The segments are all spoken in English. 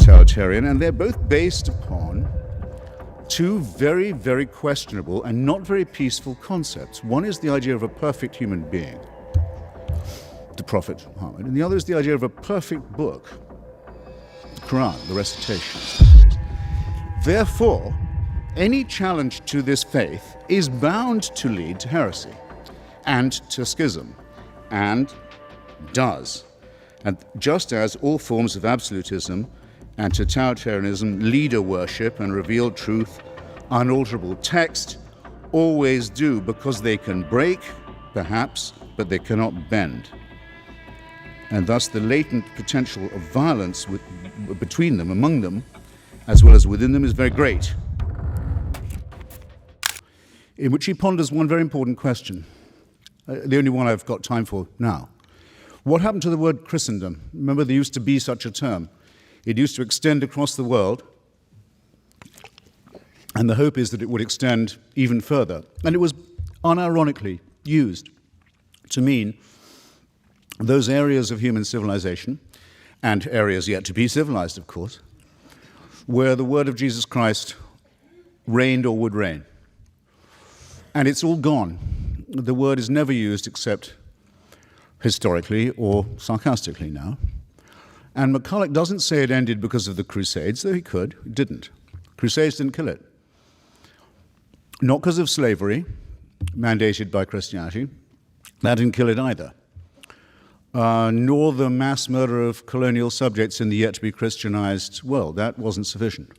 totalitarian, and they're both based upon two very, very questionable and not very peaceful concepts. One is the idea of a perfect human being, the Prophet Muhammad, and the other is the idea of a perfect book, the Quran, the recitations. Therefore, any challenge to this faith is bound to lead to heresy and to schism, and does. And just as all forms of absolutism and totalitarianism, leader worship and revealed truth, unalterable text, always do, because they can break, perhaps, but they cannot bend. And thus the latent potential of violence between them, among them, as well as within them, is very great. In which he ponders one very important question, the only one I've got time for now. What happened to the word Christendom? Remember, there used to be such a term. It used to extend across the world, and the hope is that it would extend even further. And it was unironically used to mean those areas of human civilization, and areas yet to be civilized, of course, where the word of Jesus Christ reigned or would reign. And it's all gone. The word is never used except historically or sarcastically now. And McCulloch doesn't say it ended because of the Crusades, though he could. It didn't. Crusades didn't kill it. Not because of slavery, mandated by Christianity. That didn't kill it either. Nor the mass murder of colonial subjects in the yet-to-be Christianized world. That wasn't sufficient.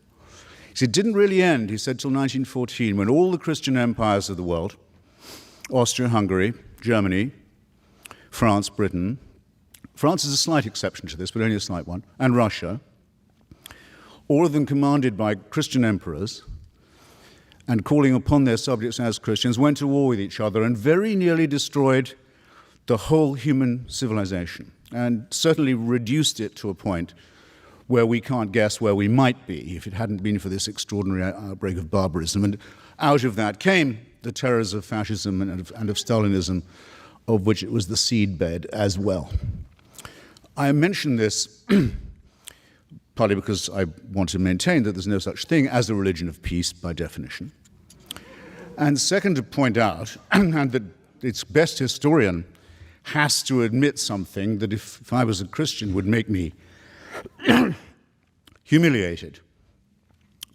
It didn't really end, he said, till 1914, when all the Christian empires of the world, Austria-Hungary, Germany, France, Britain, France is a slight exception to this, but only a slight one, and Russia, all of them commanded by Christian emperors and calling upon their subjects as Christians, went to war with each other and very nearly destroyed the whole human civilization, and certainly reduced it to a point where we can't guess where we might be if it hadn't been for this extraordinary outbreak of barbarism. And out of that came the terrors of fascism and of Stalinism, of which it was the seedbed as well. I mention this partly because I want to maintain that there's no such thing as a religion of peace by definition. And second, to point out, and that its best historian has to admit something that if I was a Christian would make me humiliated.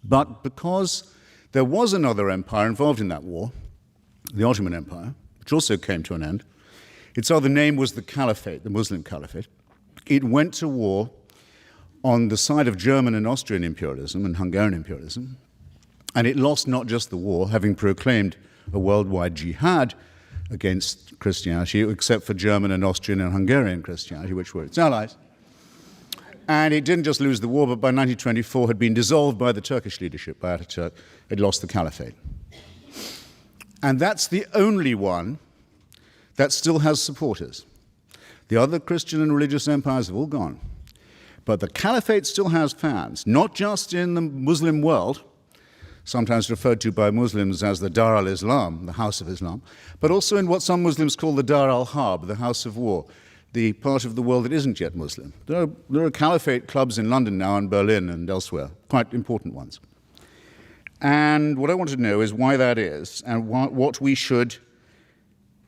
But because there was another empire involved in that war, the Ottoman Empire, which also came to an end, its other name was the Caliphate, the Muslim Caliphate. It went to war on the side of German and Austrian imperialism and Hungarian imperialism, and it lost not just the war, having proclaimed a worldwide jihad against Christianity, except for German and Austrian and Hungarian Christianity, which were its allies. And it didn't just lose the war, but by 1924 had been dissolved by the Turkish leadership, by Ataturk. It lost the Caliphate. And that's the only one that still has supporters. The other Christian and religious empires have all gone. But the Caliphate still has fans, not just in the Muslim world, sometimes referred to by Muslims as the Dar al-Islam, the House of Islam, but also in what some Muslims call the Dar al-Harb, the House of War, the part of the world that isn't yet Muslim. There are Caliphate clubs in London now and Berlin and elsewhere, quite important ones. And what I want to know is why that is and what we should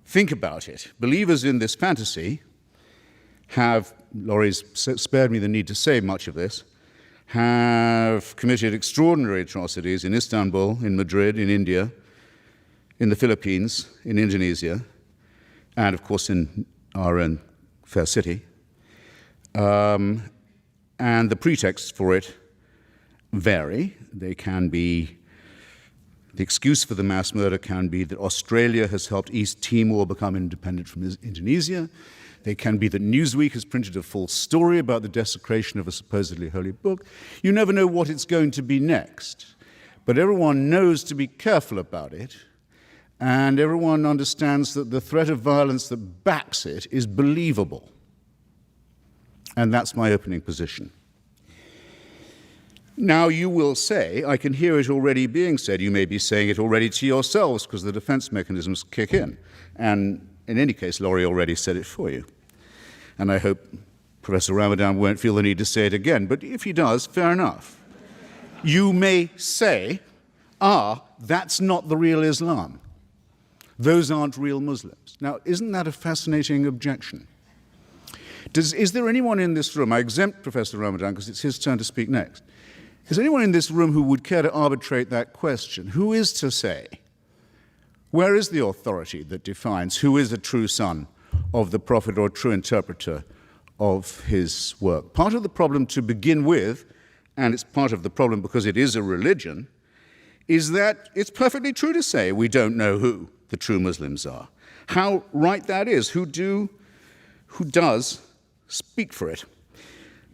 think about it. Believers in this fantasy have, Laurie's spared me the need to say much of this, have committed extraordinary atrocities in Istanbul, in Madrid, in India, in the Philippines, in Indonesia, and of course in our own fair city. And the pretexts for it vary. They can be, the excuse for the mass murder can be that Australia has helped East Timor become independent from Indonesia. They can be that Newsweek has printed a false story about the desecration of a supposedly holy book. You never know what it's going to be next. But everyone knows to be careful about it, and everyone understands that the threat of violence that backs it is believable. And that's my opening position. Now you will say, I can hear it already being said, you may be saying it already to yourselves because the defense mechanisms kick in. And in any case, Laurie already said it for you. And I hope Professor Ramadan won't feel the need to say it again, but if he does, fair enough. You may say, that's not the real Islam. Those aren't real Muslims. Now, isn't that a fascinating objection? Is there anyone in this room, I exempt Professor Ramadan because it's his turn to speak next, is there anyone in this room who would care to arbitrate that question? Who is to say, where is the authority that defines who is a true son of the Prophet or true interpreter of his work? Part of the problem to begin with, and it's part of the problem because it is a religion, is that it's perfectly true to say we don't know who the true Muslims are. How right that is, who does speak for it.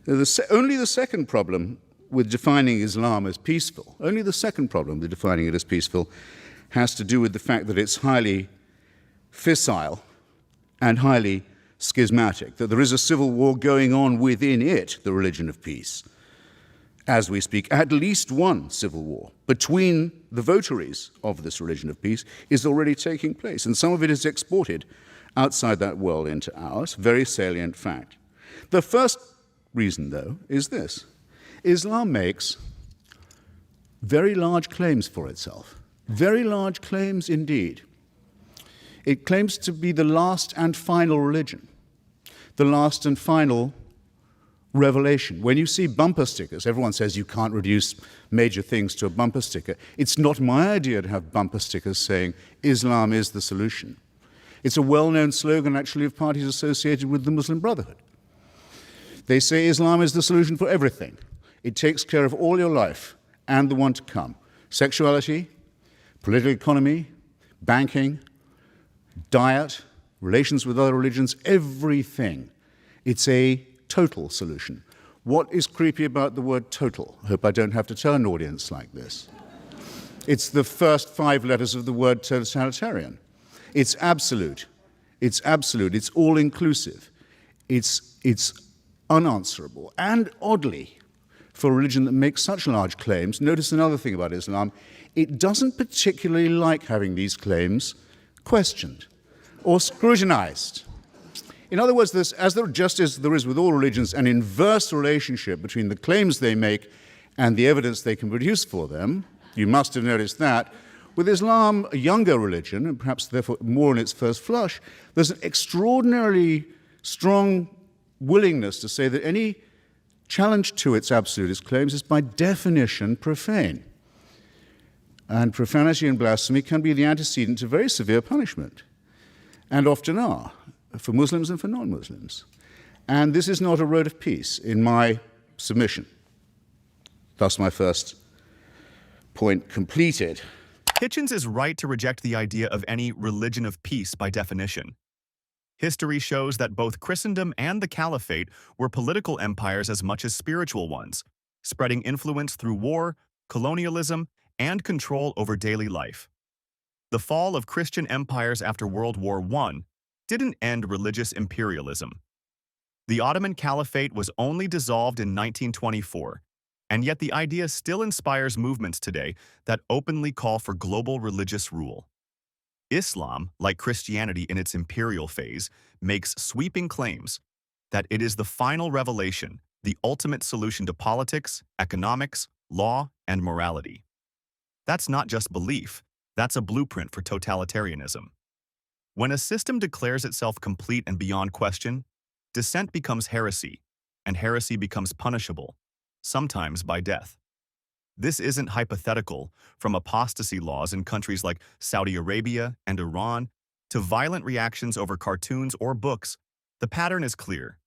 Only the second problem with defining Islam as peaceful, only the second problem with defining it as peaceful has to do with the fact that it's highly fissile and highly schismatic, that there is a civil war going on within it, the religion of peace. As we speak, at least one civil war between the votaries of this religion of peace is already taking place, and some of it is exported outside that world into ours, very salient fact. The first reason, though, is this. Islam makes very large claims for itself, very large claims indeed. It claims to be the last and final religion, the last and final revelation. When you see bumper stickers, everyone says you can't reduce major things to a bumper sticker. It's not my idea to have bumper stickers saying Islam is the solution. It's a well-known slogan, actually, of parties associated with the Muslim Brotherhood. They say Islam is the solution for everything. It takes care of all your life and the one to come. Sexuality, political economy, banking, diet, relations with other religions, everything. It's a total solution. What is creepy about the word total? I hope I don't have to tell an audience like this. It's the first 5 letters of the word totalitarian. It's absolute. It's absolute. It's all-inclusive. It's unanswerable. And oddly, for a religion that makes such large claims, notice another thing about Islam, it doesn't particularly like having these claims questioned or scrutinized. In other words, just as there is with all religions an inverse relationship between the claims they make and the evidence they can produce for them, you must have noticed that, with Islam, a younger religion, and perhaps therefore more in its first flush, there's an extraordinarily strong willingness to say that any challenge to its absolutist claims is by definition profane. And profanity and blasphemy can be the antecedent to very severe punishment, and often are, for Muslims and for non-Muslims. And this is not a road of peace, in my submission. Thus my first point completed. Hitchens is right to reject the idea of any religion of peace by definition. History shows that both Christendom and the Caliphate were political empires as much as spiritual ones, spreading influence through war, colonialism, and control over daily life. The fall of Christian empires after World War I didn't end religious imperialism. The Ottoman Caliphate was only dissolved in 1924, and yet the idea still inspires movements today that openly call for global religious rule. Islam, like Christianity in its imperial phase, makes sweeping claims that it is the final revelation, the ultimate solution to politics, economics, law, and morality. That's not just belief, that's a blueprint for totalitarianism. When a system declares itself complete and beyond question, dissent becomes heresy, and heresy becomes punishable, sometimes by death. This isn't hypothetical, from apostasy laws in countries like Saudi Arabia and Iran to violent reactions over cartoons or books. The pattern is clear.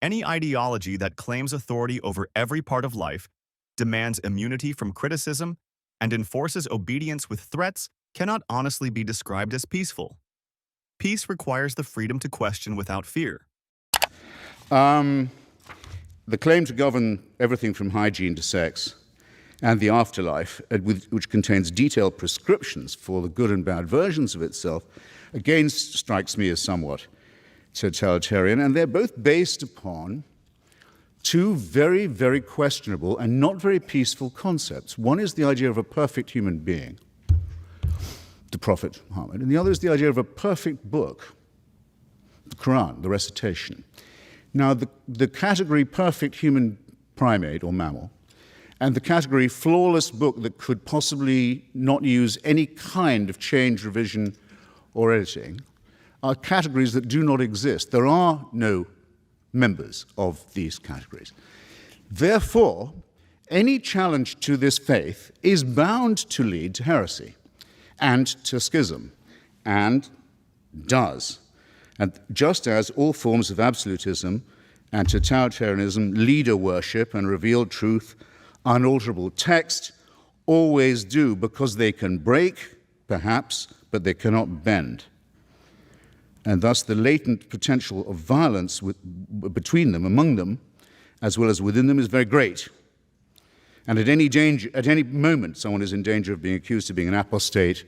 Any ideology that claims authority over every part of life, demands immunity from criticism, and enforces obedience with threats cannot honestly be described as peaceful. Peace requires the freedom to question without fear. The claim to govern everything from hygiene to sex and the afterlife, which contains detailed prescriptions for the good and bad versions of itself, again strikes me as somewhat totalitarian, and they're both based upon two very, very questionable and not very peaceful concepts. One is the idea of a perfect human being, the Prophet Muhammad, and the other is the idea of a perfect book, the Quran, the recitation. Now, the category perfect human primate or mammal and the category flawless book that could possibly not use any kind of change, revision, or editing are categories that do not exist. There are no members of these categories. Therefore, any challenge to this faith is bound to lead to heresy and to schism, and does. And just as all forms of absolutism and totalitarianism, leader worship and revealed truth, unalterable text, always do, because they can break, perhaps, but they cannot bend. And thus the latent potential of violence between them, among them, as well as within them, is very great. And at any moment, someone is in danger of being accused of being an apostate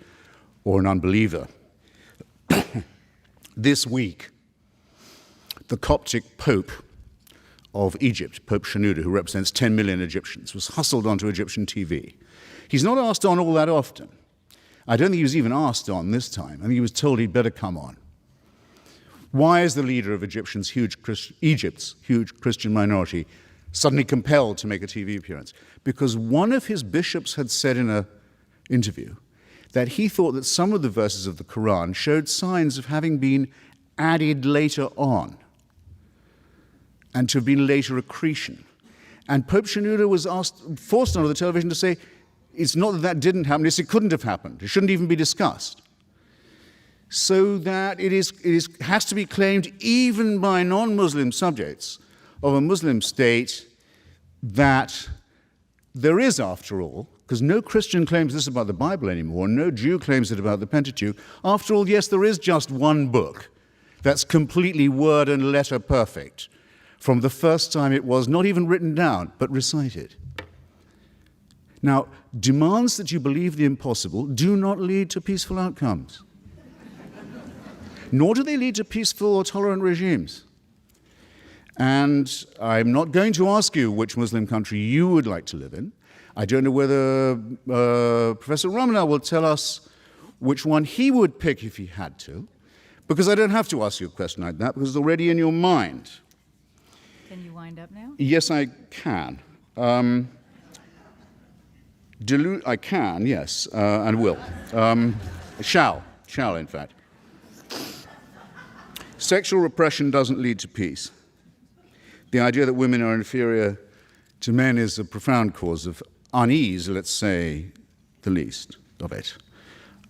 or an unbeliever. This week, the Coptic Pope of Egypt, Pope Shenouda, who represents 10 million Egyptians, was hustled onto Egyptian TV. He's not asked on all that often. I don't think he was even asked on this time. I think he was told he'd better come on. Why is the leader of Egypt's huge Christian minority suddenly compelled to make a TV appearance? Because one of his bishops had said in an interview that he thought that some of the verses of the Quran showed signs of having been added later on and to have been later accretion. And Pope Shenouda was forced onto the television to say, it's not that that didn't happen, it's it couldn't have happened. It shouldn't even be discussed. So that it has to be claimed even by non-Muslim subjects of a Muslim state that there is, after all, because no Christian claims this about the Bible anymore, no Jew claims it about the Pentateuch. After all, yes, there is just one book that's completely word and letter perfect from the first time it was not even written down, but recited. Now, demands that you believe the impossible do not lead to peaceful outcomes. Nor do they lead to peaceful or tolerant regimes. And I'm not going to ask you which Muslim country you would like to live in. I don't know whether Professor Ramana will tell us which one he would pick if he had to, because I don't have to ask you a question like that, because it's already in your mind. Can you wind up now? Yes, I can. I can, yes, and will. Shall, in fact. Sexual repression doesn't lead to peace. The idea that women are inferior to men is a profound cause of unease, let's say the least of it.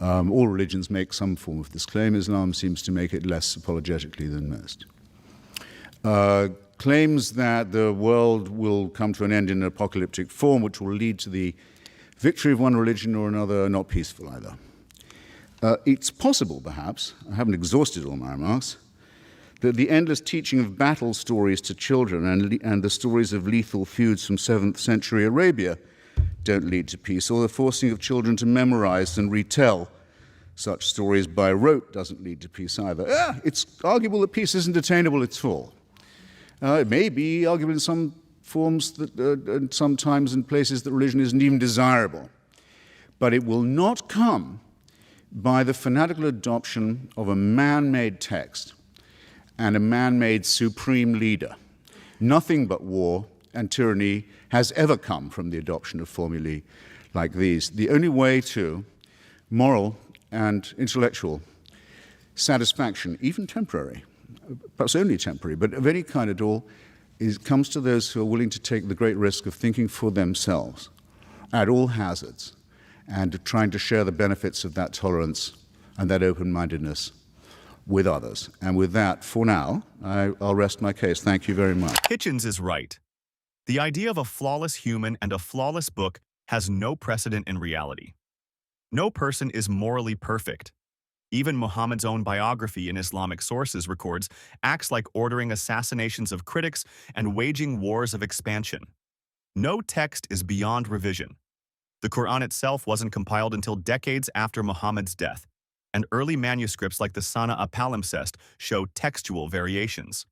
All religions make some form of this claim. Islam seems to make it less apologetically than most. Claims that the world will come to an end in an apocalyptic form, which will lead to the victory of one religion or another, are not peaceful either. It's possible, perhaps, I haven't exhausted all my remarks, that the endless teaching of battle stories to children and the stories of lethal feuds from 7th century Arabia don't lead to peace, or the forcing of children to memorize and retell such stories by rote doesn't lead to peace either. It's arguable that peace isn't attainable at all. It may be arguable in some forms that, and sometimes in places that religion isn't even desirable. But it will not come by the fanatical adoption of a man-made text and a man-made supreme leader. Nothing but war and tyranny has ever come from the adoption of formulae like these. The only way to moral and intellectual satisfaction, even temporary, perhaps only temporary, but of any kind at all, comes to those who are willing to take the great risk of thinking for themselves at all hazards and trying to share the benefits of that tolerance and that open-mindedness with others. And with that, for now, I'll rest my case. Thank you very much. Hitchens is right. The idea of a flawless human and a flawless book has no precedent in reality. No person is morally perfect. Even Muhammad's own biography in Islamic sources records acts like ordering assassinations of critics and waging wars of expansion. No text is beyond revision. The Quran itself wasn't compiled until decades after Muhammad's death, and early manuscripts like the Sana'a palimpsest show textual variations.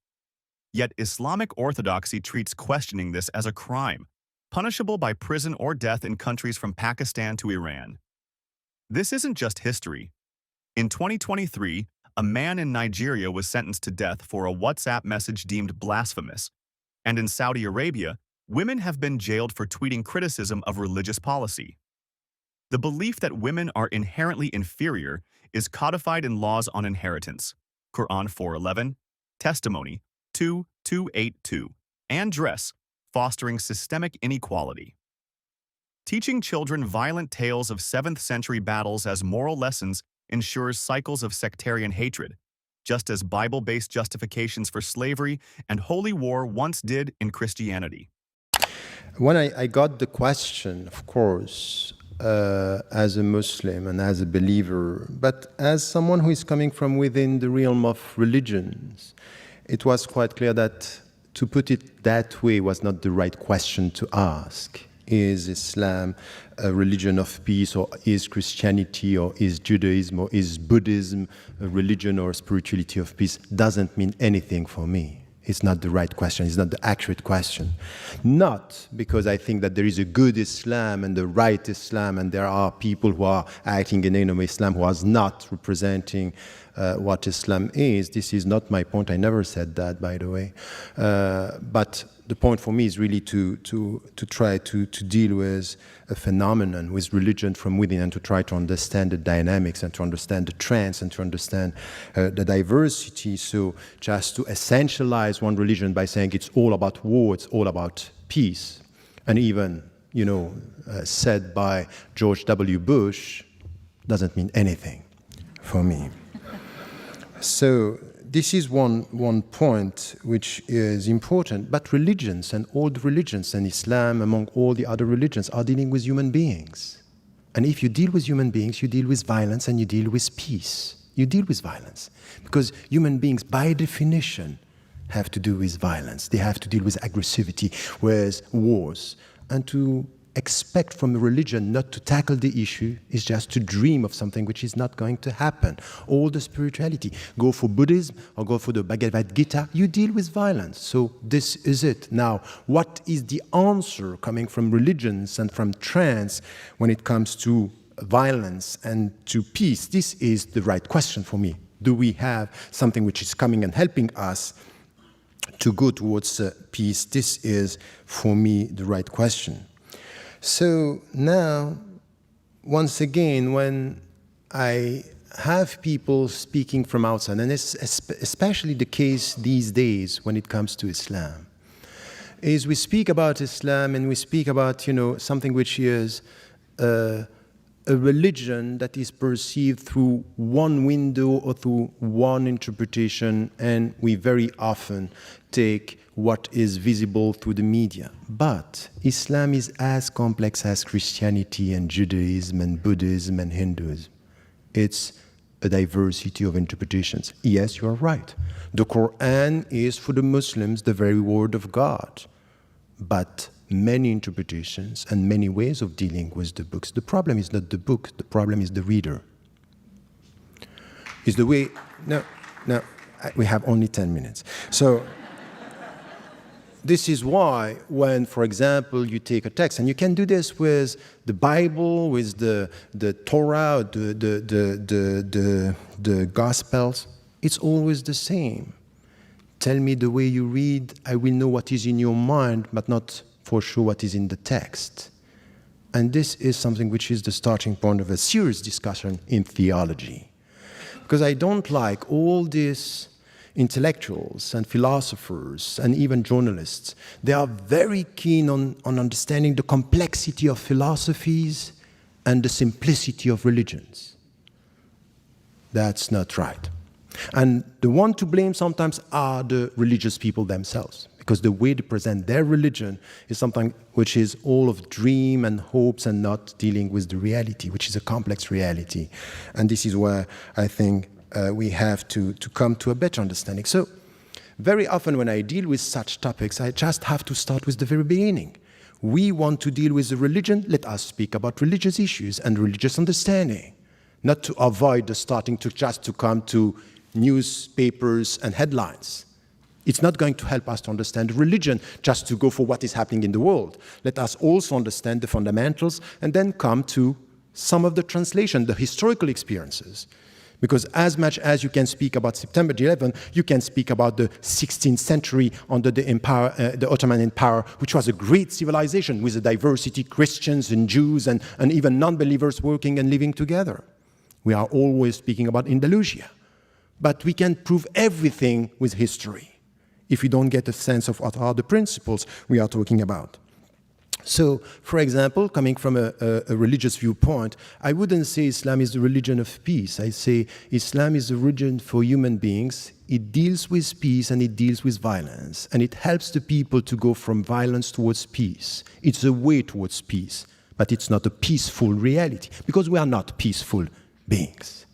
Yet Islamic orthodoxy treats questioning this as a crime, punishable by prison or death in countries from Pakistan to Iran. This isn't just history. In 2023, a man in Nigeria was sentenced to death for a WhatsApp message deemed blasphemous. And in Saudi Arabia, women have been jailed for tweeting criticism of religious policy. The belief that women are inherently inferior is codified in laws on inheritance, Quran 4:11, Testimony 2:282, and dress, fostering systemic inequality. Teaching children violent tales of 7th century battles as moral lessons ensures cycles of sectarian hatred, just as Bible-based justifications for slavery and holy war once did in Christianity. When I got the question, of course, as a Muslim and as a believer, but as someone who is coming from within the realm of religions, it was quite clear that to put it that way was not the right question to ask. Is Islam a religion of peace, or is Christianity, or is Judaism, or is Buddhism a religion or a spirituality of peace? Doesn't mean anything for me. It's not the right question. It's not the accurate question. Not because I think that there is a good Islam and the right Islam, and there are people who are acting in the name of Islam who are not representing what Islam is. This is not my point. I never said that, by the way. But the point for me is really to try to deal with a phenomenon, with religion from within, and to try to understand the dynamics and to understand the trends and to understand the diversity. So just to essentialize one religion by saying it's all about war, it's all about peace, and even, said by George W. Bush, doesn't mean anything for me. So this is one point which is important. But religions, and all the religions, and Islam among all the other religions, are dealing with human beings. And if you deal with human beings, you deal with violence and you deal with peace. You deal with violence. Because human beings, by definition, have to do with violence. They have to deal with aggressivity, with wars. And to expect from a religion not to tackle the issue is just to dream of something which is not going to happen. All the spirituality, go for Buddhism or go for the Bhagavad Gita, you deal with violence. So this is it. Now, what is the answer coming from religions and from trends when it comes to violence and to peace? This is the right question for me. Do we have something which is coming and helping us to go towards peace? This is, for me, the right question. So now, once again, when I have people speaking from outside, and it's especially the case these days when it comes to Islam, is we speak about Islam and we speak about, something which is a religion that is perceived through one window or through one interpretation, and we very often take what is visible through the media. But Islam is as complex as Christianity and Judaism and Buddhism and Hinduism. It's a diversity of interpretations. Yes, you are right. The Quran is for the Muslims the very word of God. But many interpretations and many ways of dealing with the books. The problem is not the book, the problem is the reader. Is the way, no, we have only 10 minutes. So, this is why when, for example, you take a text, and you can do this with the Bible, with the Torah, the Gospels, it's always the same. Tell me the way you read, I will know what is in your mind, but not for sure what is in the text. And this is something which is the starting point of a serious discussion in theology. Because I don't like all these intellectuals and philosophers and even journalists. They are very keen on understanding the complexity of philosophies and the simplicity of religions. That's not right. And the one to blame sometimes are the religious people themselves, because the way they present their religion is something which is all of dream and hopes and not dealing with the reality, which is a complex reality. And this is where I think we have to come to a better understanding. So very often when I deal with such topics, I just have to start with the very beginning. We want to deal with the religion, let us speak about religious issues and religious understanding, not to avoid the starting to just to come to newspapers and headlines. It's not going to help us to understand religion just to go for what is happening in the world. Let us also understand the fundamentals and then come to some of the translation, the historical experiences. Because as much as you can speak about September 11, you can speak about the 16th century under the empire, the Ottoman Empire, which was a great civilization with a diversity, Christians and Jews and even non-believers working and living together. We are always speaking about Andalusia. But we can prove everything with history if we don't get a sense of what are the principles we are talking about. So, for example, coming from a religious viewpoint, I wouldn't say Islam is the religion of peace. I say Islam is a religion for human beings. It deals with peace and it deals with violence. And it helps the people to go from violence towards peace. It's a way towards peace, but it's not a peaceful reality, because we are not peaceful beings.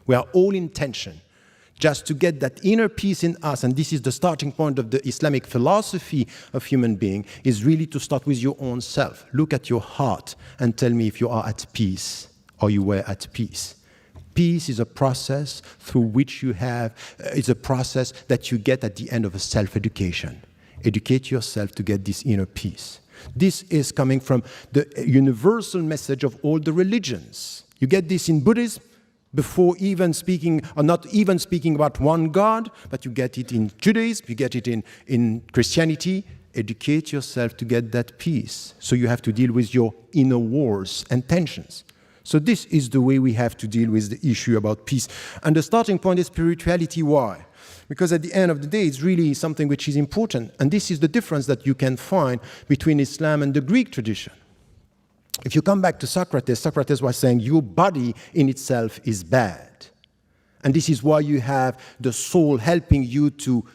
We are all in tension. Just to get that inner peace in us, and this is the starting point of the Islamic philosophy of human being, is really to start with your own self. Look at your heart and tell me if you are at peace or you were at peace. Peace is a process through which you have, is a process that you get at the end of a self-education. Educate yourself to get this inner peace. This is coming from the universal message of all the religions. You get this in Buddhism, before even speaking, or not even speaking about one God, but you get it in Judaism, you get it in Christianity. Educate yourself to get that peace. So you have to deal with your inner wars and tensions. So this is the way we have to deal with the issue about peace. And the starting point is spirituality. Why? Because at the end of the day, it's really something which is important. And this is the difference that you can find between Islam and the Greek tradition. If you come back to Socrates, Socrates was saying your body in itself is bad. And this is why you have the soul helping you to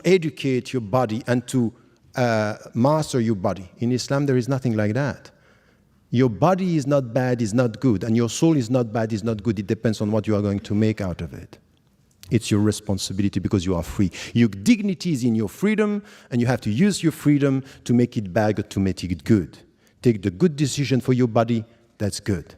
educate your body and to master your body. In Islam, there is nothing like that. Your body is not bad, is not good, and your soul is not bad, is not good. It depends on what you are going to make out of it. It's your responsibility because you are free. Your dignity is in your freedom, and you have to use your freedom to make it bad or to make it good. Take the good decision for your body, that's good.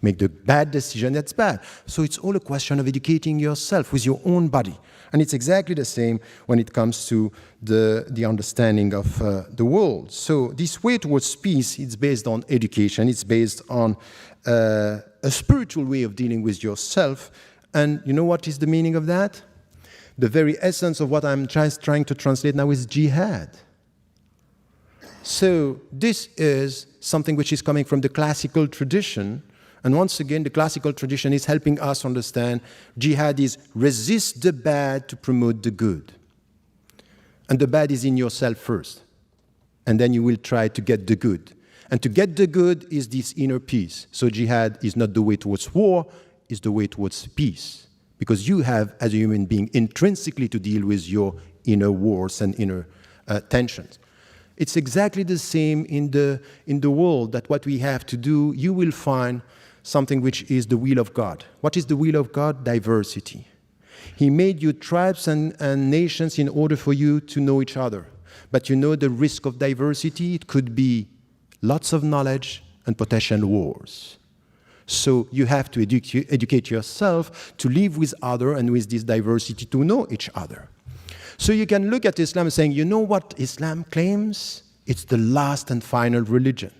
Make the bad decision, that's bad. So it's all a question of educating yourself with your own body. And it's exactly the same when it comes to the understanding of the world. So this way towards peace, it's based on education. It's based on a spiritual way of dealing with yourself. And you know what is the meaning of that? The very essence of what I'm trying to translate now is jihad. So this is something which is coming from the classical tradition. And once again, the classical tradition is helping us understand jihad is resist the bad to promote the good. And the bad is in yourself first. And then you will try to get the good. And to get the good is this inner peace. So jihad is not the way towards war, it's the way towards peace. Because you have, as a human being, intrinsically to deal with your inner wars and inner tensions. It's exactly the same in the world, that what we have to do, you will find something which is the will of God. What is the will of God? Diversity. He made you tribes and nations in order for you to know each other. But you know the risk of diversity? It could be lots of knowledge and potential wars. So you have to educate yourself to live with others and with this diversity to know each other. So you can look at Islam saying, you know what Islam claims? It's the last and final religion.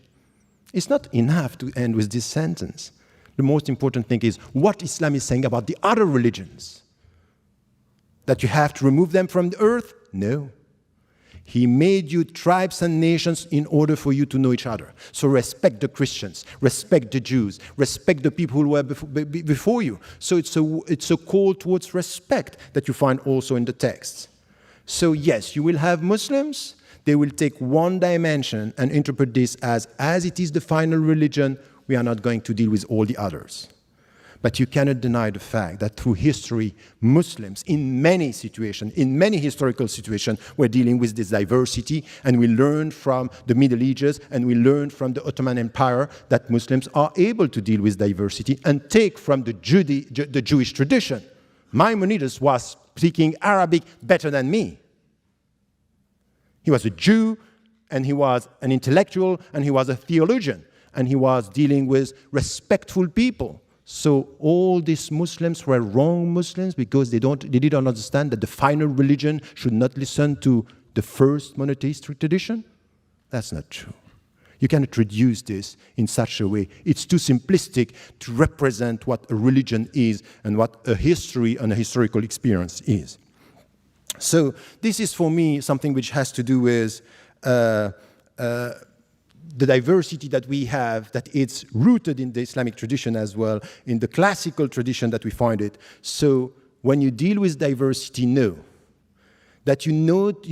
It's not enough to end with this sentence. The most important thing is what Islam is saying about the other religions. That you have to remove them from the earth? No. He made you tribes and nations in order for you to know each other. So respect the Christians, respect the Jews, respect the people who were before you. So it's a call towards respect that you find also in the texts. So yes, you will have Muslims. They will take one dimension and interpret this as it is the final religion, we are not going to deal with all the others. But you cannot deny the fact that through history, Muslims, in many situations, in many historical situations, were dealing with this diversity, and we learned from the Middle Ages, and we learned from the Ottoman Empire that Muslims are able to deal with diversity and take from the Jewish tradition. Maimonides was speaking Arabic better than me. He was a Jew, and he was an intellectual, and he was a theologian, and he was dealing with respectful people. So all these Muslims were wrong Muslims because they didn't understand that the final religion should not listen to the first monotheistic tradition? That's not true. You cannot reduce this in such a way. It's too simplistic to represent what a religion is and what a history and a historical experience is. So this is, for me, something which has to do with the diversity that we have, that it's rooted in the Islamic tradition as well, in the classical tradition that we find it. So when you deal with diversity, know that you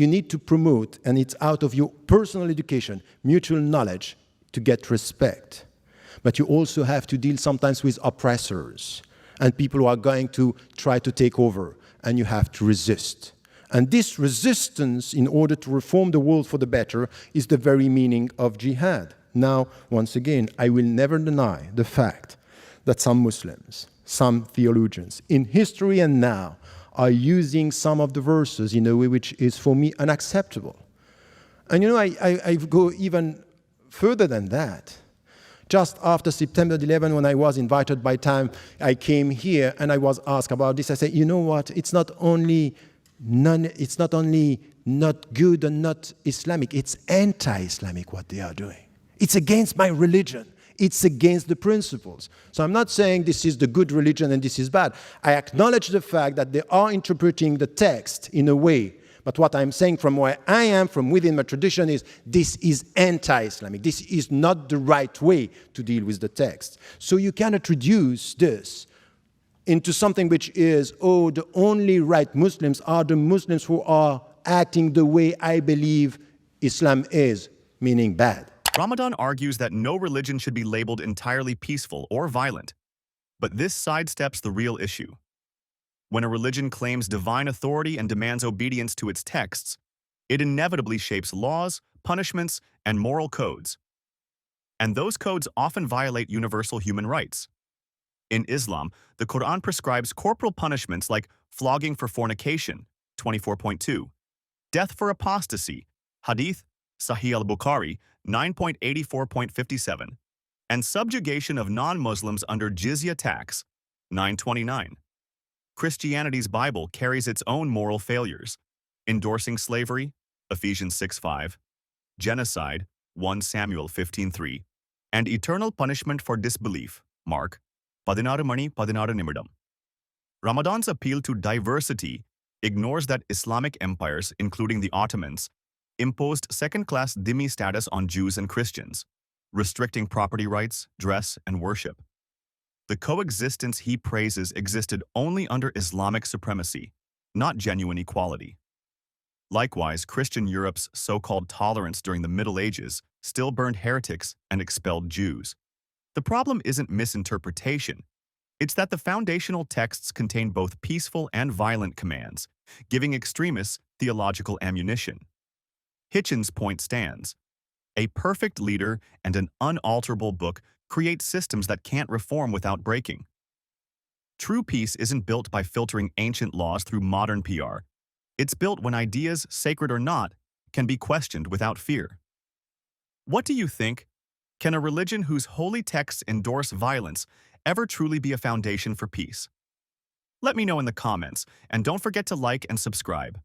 need to promote, and it's out of your personal education, mutual knowledge, to get respect. But you also have to deal sometimes with oppressors and people who are going to try to take over, and you have to resist. And this resistance, in order to reform the world for the better, is the very meaning of jihad. Now, once again, I will never deny the fact that some Muslims, some theologians, in history and now, are using some of the verses in a way which is, for me, unacceptable. And I go even further than that. Just after September 11, when I was invited by Time, I came here and I was asked about this. I said, you know what, it's not only not good and not Islamic, it's anti-Islamic what they are doing. It's against my religion. It's against the principles. So I'm not saying this is the good religion and this is bad. I acknowledge the fact that they are interpreting the text in a way. But what I'm saying from where I am, from within my tradition, is this is anti-Islamic. This is not the right way to deal with the text. So you cannot reduce this into something which is, oh, the only right Muslims are the Muslims who are acting the way I believe Islam is, meaning bad. Ramadan argues that no religion should be labeled entirely peaceful or violent, but this sidesteps the real issue. When a religion claims divine authority and demands obedience to its texts, it inevitably shapes laws, punishments, and moral codes. And those codes often violate universal human rights. In Islam, the Quran prescribes corporal punishments like flogging for fornication, 24.2, death for apostasy, Hadith, Sahih al-Bukhari, 9.84.57, and subjugation of non-Muslims under jizya tax, 929. Christianity's Bible carries its own moral failures, endorsing slavery, Ephesians 6:5, genocide, 1 Samuel 15:3, and eternal punishment for disbelief, Mark 16 mani 16 nimidam. Ramadan's appeal to diversity ignores that Islamic empires, including the Ottomans, imposed second-class dhimmi status on Jews and Christians, restricting property rights, dress, and worship. The coexistence he praises existed only under Islamic supremacy, not genuine equality. Likewise, Christian Europe's so-called tolerance during the Middle Ages still burned heretics and expelled Jews. The problem isn't misinterpretation. It's that the foundational texts contain both peaceful and violent commands, giving extremists theological ammunition. Hitchens' point stands. A perfect leader and an unalterable book create systems that can't reform without breaking. True peace isn't built by filtering ancient laws through modern PR. It's built when ideas, sacred or not, can be questioned without fear. What do you think? Can a religion whose holy texts endorse violence ever truly be a foundation for peace? Let me know in the comments, and don't forget to like and subscribe.